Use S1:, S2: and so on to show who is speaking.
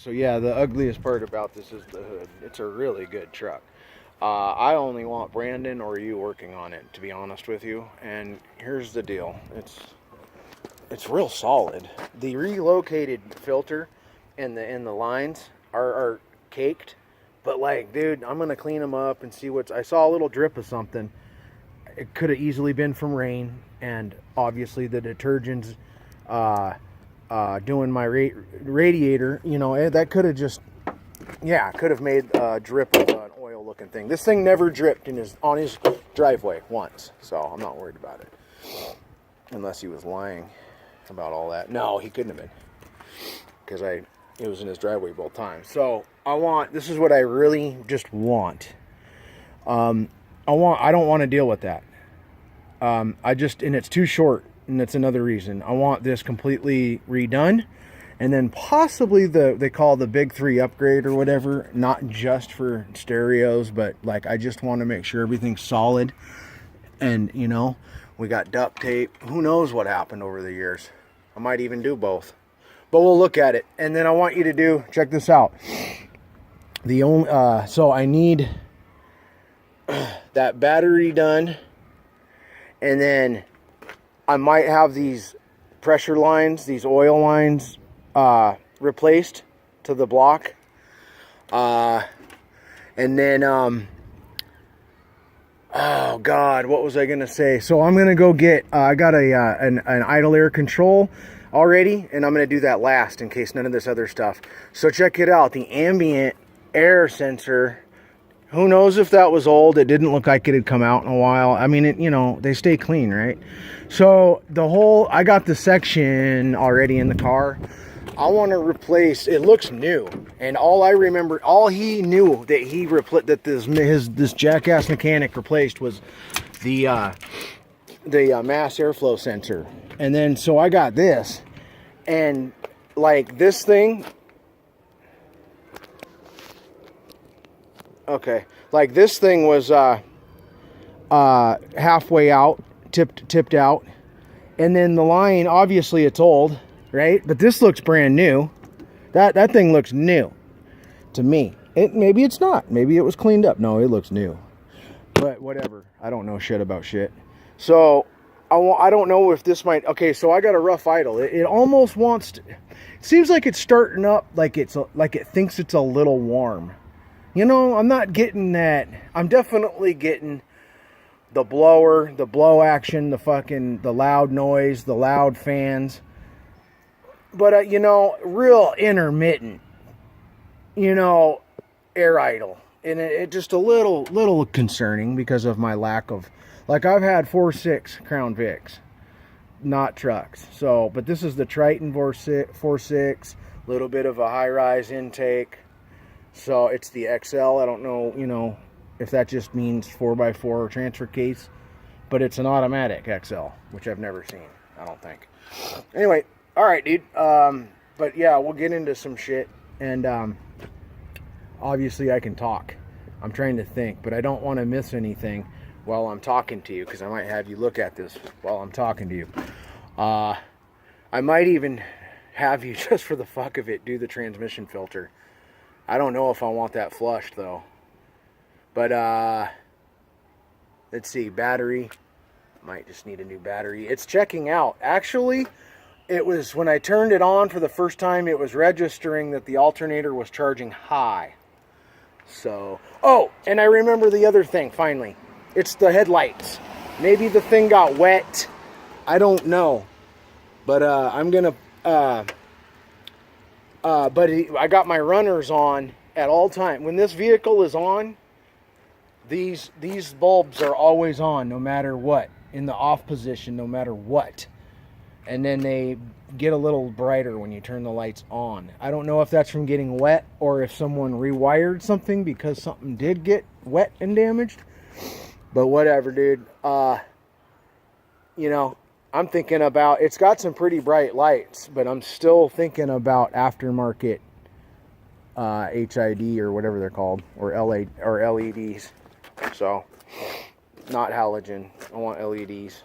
S1: So yeah, the ugliest part about this is the hood. It's a really good truck. I only want Brandon or you working on it, to be honest with you. And here's the deal. It's real solid. The relocated filter and the lines are caked. But like, dude, I'm gonna clean them up and see I saw a little drip of something. It could have easily been from rain, and obviously the detergent's doing my radiator. You know, that could have just, yeah, could have made a drip of an oil looking thing. This thing never dripped on his driveway once, so I'm not worried about it. Unless he was lying about all that. No, he couldn't have been, because it was in his driveway both times. So this is what I really just want. I don't want to deal with that. And it's too short, and that's another reason. I want this completely redone, and then possibly they call the big 3 upgrade or whatever, not just for stereos, but like, I just want to make sure everything's solid. And you know, we got duct tape. Who knows what happened over the years? I might even do both, but we'll look at it. And then I want you to check this out. So I need that battery done, and then I might have these pressure lines, these oil lines, replaced to the block. And then, oh God, what was I going to say? So I'm going to go get, I got an idle air control already, and I'm going to do that last in case none of this other stuff. So check it out. The ambient air sensor, who knows if that was old? It didn't look like it had come out in a while. I mean, you know, they stay clean, right? So I got the section already in the car. I want to replace, it looks new. And all he knew that this jackass mechanic replaced was the mass airflow sensor. And then, so I got this, and like this thing, okay, like this thing was halfway out, tipped out, and then the line, obviously it's old, right? But this looks brand new. That thing looks new to me. Maybe it's not. Maybe it was cleaned up. No, it looks new. But whatever. I don't know shit about shit. So I don't know if this might. Okay, so I got a rough idle. It almost wants to. It seems like it's starting up like it thinks it's a little warm. You know, I'm not getting that. I'm definitely getting the blower, the blow action, the loud noise, the loud fans. But, you know, real intermittent, you know, air idle. And it just a little concerning because of my lack of, like, I've had 4.6 Crown Vics, not trucks. So, but this is the Triton 4.6, little bit of a high-rise intake. So it's the XL. I don't know, you know, if that just means 4x4 transfer case, but it's an automatic XL, which I've never seen, I don't think. Anyway, all right, dude. But yeah, we'll get into some shit, and obviously I can talk. I'm trying to think, but I don't want to miss anything while I'm talking to you, because I might have you look at this while I'm talking to you. I might even have you, just for the fuck of it, do the transmission filter. I don't know if I want that flushed though. But let's see, battery. Might just need a new battery. It's checking out. Actually, it was when I turned it on for the first time, it was registering that the alternator was charging high. So, oh, and I remember the other thing finally. It's the headlights. Maybe the thing got wet. I don't know. But I'm gonna I got my runners on at all time. When this vehicle is on, these bulbs are always on, no matter what, in the off position, no matter what. And then they get a little brighter when you turn the lights on. I don't know if that's from getting wet or if someone rewired something because something did get wet and damaged. But whatever, dude. You know, I'm thinking about, it's got some pretty bright lights, but I'm still thinking about aftermarket HID or whatever they're called, or LEDs. So, not halogen. I want LEDs.